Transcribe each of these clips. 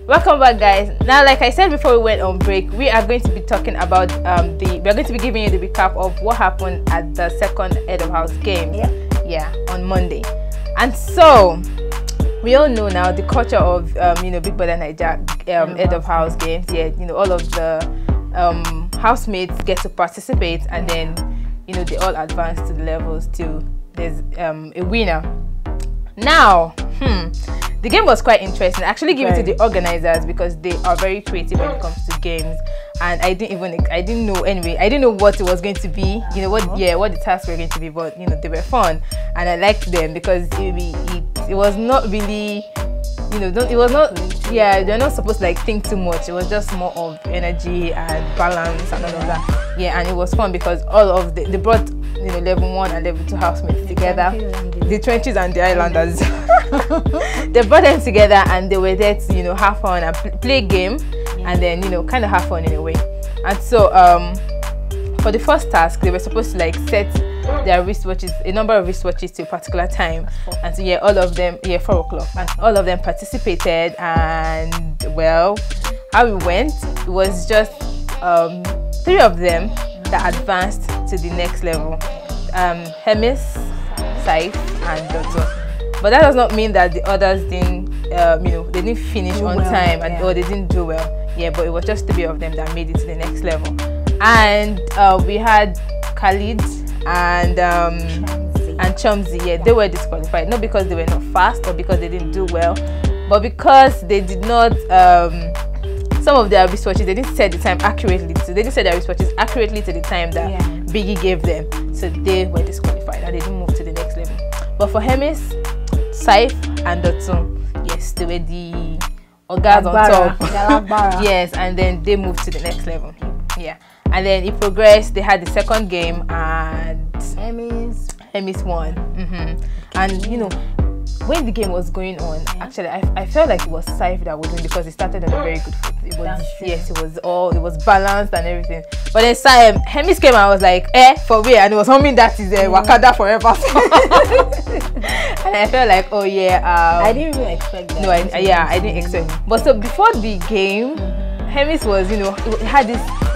Welcome back, guys. Now, like I said before we went on break, we are going to be talking about we are going to be giving you the recap of what happened at the second head of house game. Yeah, on Monday. And so we all know now the culture of BBNAIJA head of house games. Yeah, all of the housemates get to participate, and then they all advance to the levels till there's a winner. Now, the game was quite interesting. I actually give it to the organizers because they are very creative when it comes to games, and I didn't know what it was going to be. What the tasks were going to be, but they were fun, and I liked them because it was not really, they're not supposed to like think too much. It was just more of energy and balance and all of that. Yeah, and it was fun because all of they brought level 1 and level 2 housemates together, the trenches and the islanders. They brought them together and they were there to have fun and play game, and then kind of have fun in a way. And so for the first task, they were supposed to like set their wristwatches, a number of wristwatches to a particular time, and so all of them 4 o'clock, and all of them participated. And well, how it went, it was just 3 of them that advanced to the next level: Hermes, Cyph, and Dotun. But that does not mean that the others didn't, they didn't finish on time, or they didn't do well. Yeah, but it was just 3 of them that made it to the next level. And we had Khalid and Chumsy. Yeah, they were disqualified, not because they were not fast or because they didn't do well, but because they did not. Some of their wristwatches, they didn't set the time accurately. So they didn't set their wristwatches accurately to the time that Biggie gave them. So they were disqualified and they didn't move to the next level. But for Hermes, Cyph, and Dotun, yes, they were the Ogas on top. Yes, and then they moved to the next level. Yeah, and then it progressed. They had the second game, and Hermes won. And when the game was going on, actually, I felt like it was Cyph that would win because it started on a very good foot. It was balanced and everything. But then Hermes came and I was like, for real, and it was humming that is Wakanda forever. And I felt like, oh yeah, I didn't really expect that. No, I didn't expect. But so before the game, Hermes was, it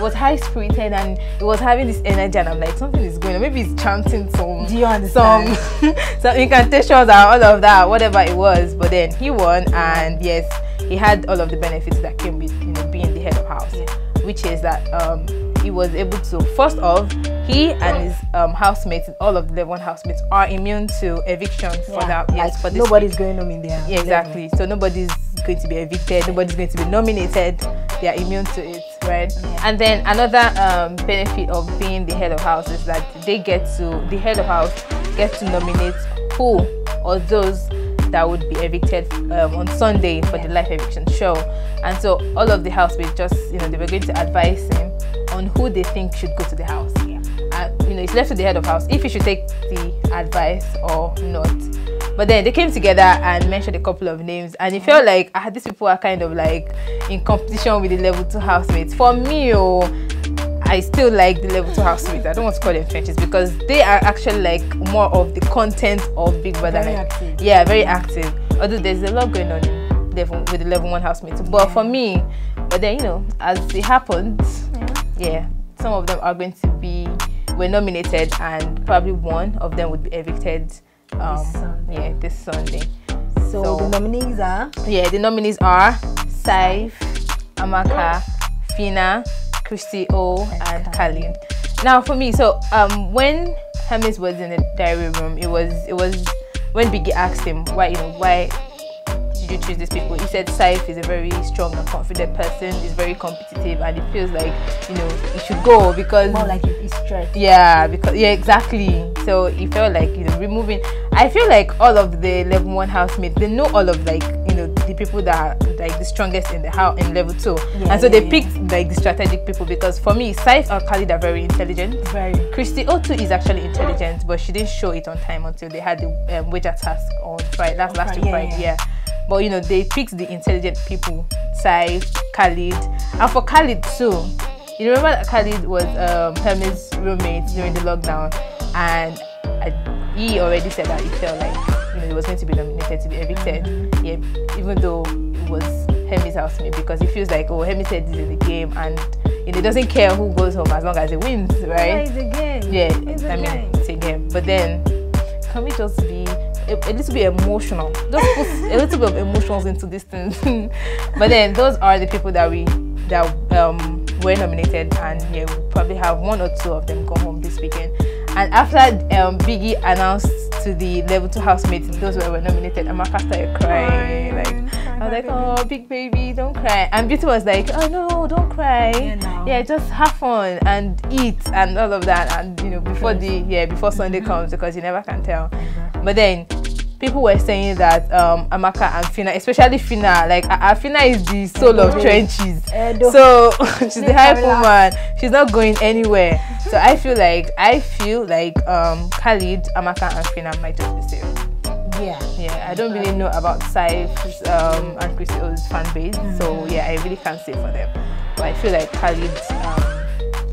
was high spirited and it was having this energy, and I'm like, something is going on. Maybe it's chanting some some incantations and all of that, whatever it was. But then he won, and yes, he had all of the benefits that came with being the head of house, which is that he was able to, first off, he and his housemates, all of the level 1 housemates, are immune to eviction for that. Yes, for this nobody's going home in there. Yeah, exactly. So nobody's going to be evicted, nobody's going to be nominated. They are immune to it, right? And then another benefit of being the head of house is that the head of house gets to nominate who or those that would be evicted on Sunday for the live eviction show. And so all of the housemates just, they were going to advise him on who they think should go to the house. It's left to the head of house if he should take the advice or not. But then they came together and mentioned a couple of names, and it felt like these people are kind of like in competition with the level 2 housemates. For me, I still like the level 2 housemates. I don't want to call them trenches because they are actually like more of the content of Big Brother. Very active. Yeah, very active. Although there's a lot going on with the level 1 housemates. But for me, as it happened, some of them are going to were nominated, and probably one of them would be evicted this Sunday. So the nominees are? Yeah, the nominees are Cyph, Amaka, Phyna, Christy and Khalid. Now for me, so when Hermes was in the diary room, it was when Biggie asked him why did you choose these people, he said Cyph is a very strong and confident person, is very competitive, and it feels like he should go because more like he's stressed. Exactly. So he felt like removing. I feel like all of the level 1 housemates, they know all of the people that are like the strongest in the house in level 2, and so they picked like the strategic people, because for me Cyph and Khalid are very intelligent. Christy too is actually intelligent, but she didn't show it on time until they had the wager task on Friday, last week Friday. But they picked the intelligent people, Cyph, Khalid, and for Khalid too, you remember that Khalid was Hermes' roommate during the lockdown, and he already said that he felt like he was going to be nominated to be evicted. Yeah, even though it was Hermes' housemate because he feels like, oh, Hermes said this is the game, and he doesn't care who goes home as long as he wins, right? Yeah, it's a game. Yeah, it's a game. It's a game. But then, can we just be a little bit emotional? Just put a little bit of emotions into this thing. But then, those are the people that were nominated, and yeah, we'll probably have 1 or 2 of them go home this weekend. And after Biggie announced to the level 2 housemates those who were nominated, Amaka started crying. I was like, oh, big baby, don't cry. And Beauty was like, oh no, don't cry. Yeah, just have fun and eat and all of that. And before before Sunday comes, because you never can tell. But then people were saying that Amaka and Phyna, especially Phyna, like Phyna is the soul of trenches. So she's the hype woman. She's not going anywhere. So I feel like Khalid, Amaka, and Phyna might just be safe. Yeah. I don't really know about Cyph's and Christy's fan base, so yeah, I really can't say for them. But I feel like Khalid,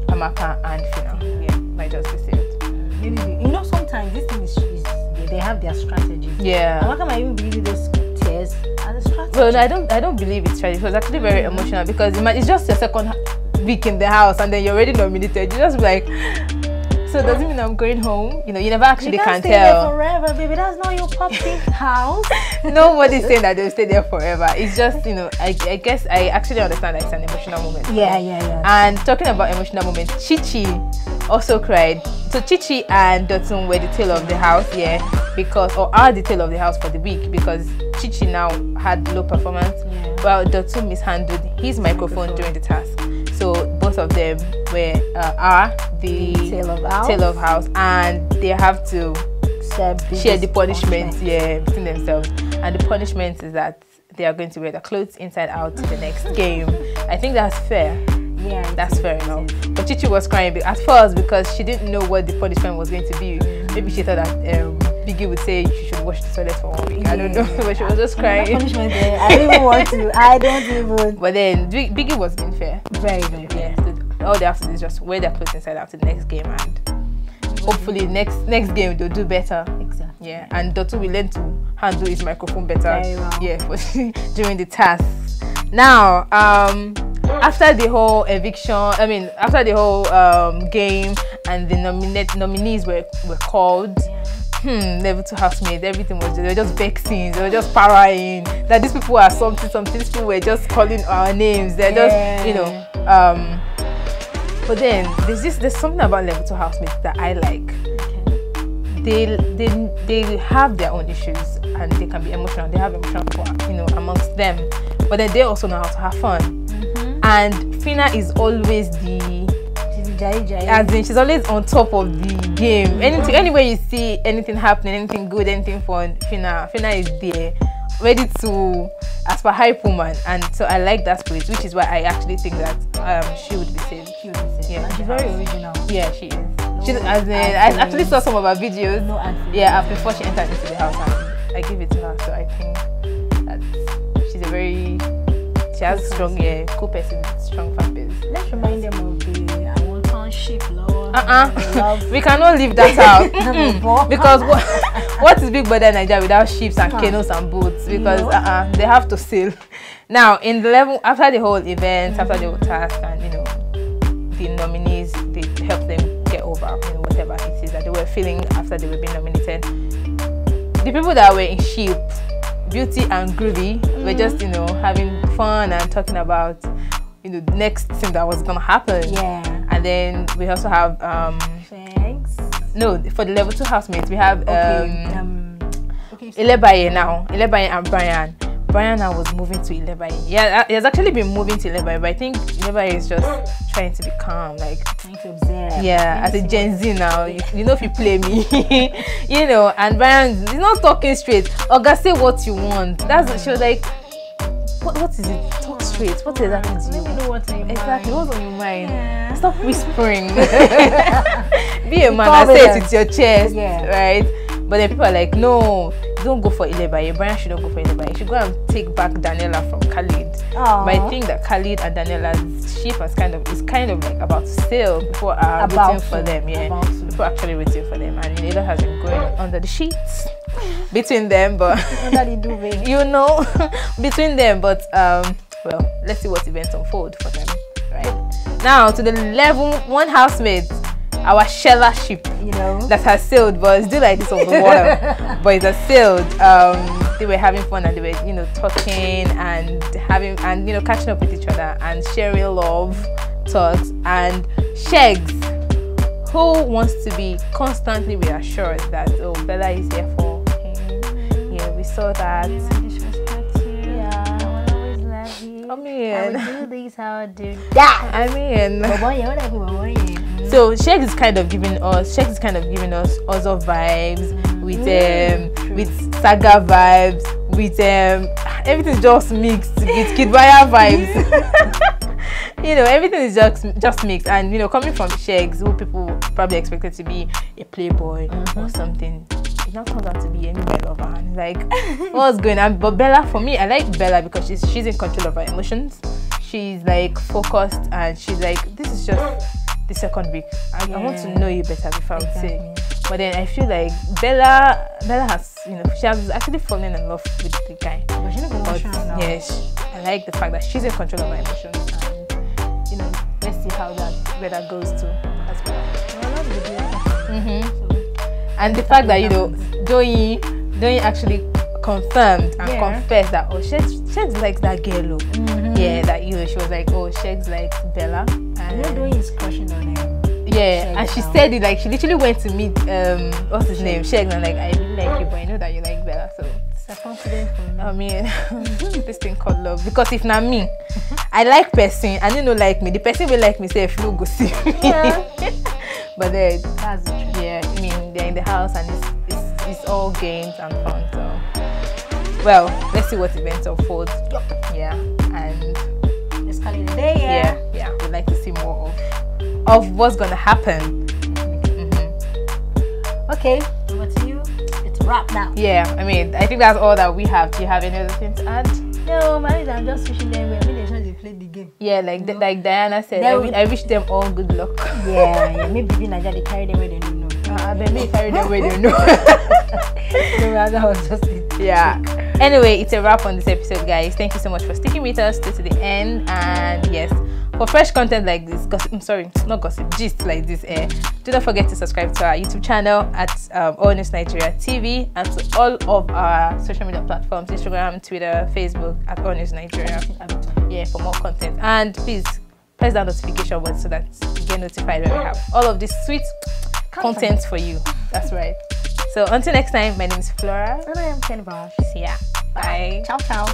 Amaka, and Phyna, might just be saved. Sometimes this thing is they have their strategy. Yeah. Amaka might even believe those tears as a strategy. Well, no, I don't believe it's strategy. It was actually very emotional because it's just your second week in the house, and then you're already nominated. You just be like, so does it mean I'm going home? You never actually can stay tell. There forever, baby. That's not your puppy house. Nobody's saying that they'll stay there forever. It's just, I guess I actually understand that it's an emotional moment. Yeah. And talking about emotional moments, Chichi also cried. So Chichi and Dotun were the tail of the house, are the tail of the house for the week, because Chichi now had low performance, while Dotun mishandled his microphone during the task. So both of them are the tail of house, and they have to share the punishment, between themselves. And the punishment is that they are going to wear the clothes inside out to the next game. I think that's fair. Yeah, that's fair enough. But Chichi was crying at first because she didn't know what the punishment was going to be. Maybe she thought that Biggie would say you should wash the toilet for 1 week. I don't know, but she was just crying. Punishment there. I don't even want to. I don't even. But then Biggie was being fair. Very, very fair. So all they have to do is just wear their clothes inside out to the next game, and hopefully next game they'll do better. Exactly. Yeah, and Dotun will learn to handle his microphone better. Very well. Yeah, during the tasks. Now, after the whole game and the nominees were called, level 2 housemates, everything they were just vexing, they were just parrying that these people are something, these people were just calling our names, they're just but then there's something about level 2 housemates that I like. They have their own issues and they can be emotional. They have emotional amongst them, but then they also know how to have fun. And Phyna is always she's always on top of the game. Anywhere you see anything happening, anything good, anything fun, Phyna is there, ready to, as per hype woman. And so I like that spirit, which is why I actually think that she would be saved. Yeah, and she's very original. Yeah, she is. I actually saw some of her videos. Before she entered into the house, and I give it to her. So I think that she's she has strong, cool person, strong fan base. Let's remind them of the ship love. We cannot leave that out. Because what is BBNAIJA without ships and canoes and boats? Because they have to sail. Now, in the level after the whole event, after the whole task, and the nominees, they help them get over whatever it is that they were feeling after they were being nominated. The people that were in ship, Beauty and Groovy, were just having fun and talking about the next thing that was gonna happen. And then we also have for the level 2 housemates we have Ilebaye now. Ilebaye and Brian. Brian now was moving to Ilebaye. Yeah, he has actually been moving to Ilebaye, but I think Ilebaye is just trying to be calm, like trying to observe. Yeah, as a Gen Z now, if you play me, and Brian is not talking straight. Oga, say what you want. She was like, what is it? Talk straight. What exactly do you want? What's on your mind? Exactly, what's on your mind? Stop whispering. Be a man and say it with your chest, right? But then people are like, no, don't go for Ilebaye. Brian shouldn't go for Ilebaye. You should go and take back Daniela from Khalid. But I think that Khalid and Daniela's ship is kind of like about to sail. People are waiting for them. People are actually waiting for them, and a lot has been going on under the sheets between them, but under the duvet. between them. But well, let's see what events unfold for them, right? Now to the level 1 housemate, our Shella ship, you know, that has sailed, but it's still like this on the water. But it has sailed. They were having fun and they were, you know, talking and having and you know catching up with each other and sharing love thoughts. And Shegs, who wants to be constantly reassured that oh, Bella is here for him. Yeah, we saw that. I mean, I would do this, I would do that. I mean, so Shegs is kind of giving us other vibes with Saga vibes, with everything's just mixed with Kidwaya vibes. You know, everything is just mixed, and you know, coming from Shegs, who people probably expected to be a playboy or something, it now comes out to be a new lover, and like what's going on? But Bella, for me, I like Bella because she's in control of her emotions. She's like focused, and she's like, this is just the second week. I want to know you better before I would say. But then I feel like Bella has, you know, she has actually fallen in love with the guy. But she's not emotional now. Yes, I like the fact that she's in control of her emotions, and you know, let's see where that goes to as well. And the fact that you know, Doyin actually confirmed and confessed that oh, Shegs likes that girl. Yeah, that you know, she was like, oh, Shegs likes Bella. And you know, Doyin is crushing on him. Yeah, and she said it like she literally went to meet what's his name, Shegs, and like I really like you, but I know that you like Bella, so it's a confidence for me. I mean, this thing called love. Because if not me, I like person, and you know, like me, the person will like me. Say if you go see me, but then that's the truth. Yeah, I mean they're in the house and it's all games and fun. So well, let's see what events unfold. Yeah, and it's Khalid day. Yeah, we'd like to see more of what's gonna happen. Okay, over to you. It's a wrap now. Yeah, I mean, I think that's all that we have. Do you have any other thing to add? No, man, I'm just wishing them well. They play the game. Yeah, like like Diana said, I wish them all good luck. Yeah, maybe BBNAIJA they carry them where they don't know. They may carry them where they know. No, that was just it. Yeah. Anyway, it's a wrap on this episode, guys. Thank you so much for sticking with us to the end. And yes, for fresh content like this, gist like this, do not forget to subscribe to our YouTube channel at All News Nigeria TV, and to all of our social media platforms, Instagram, Twitter, Facebook at All News Nigeria. Yeah, for more content. And please press that notification button so that you get notified when we have all of this sweet content for you. That's right. So until next time, my name is Flora. And I am Kenny Bosh. See ya. Bye. Ciao, ciao.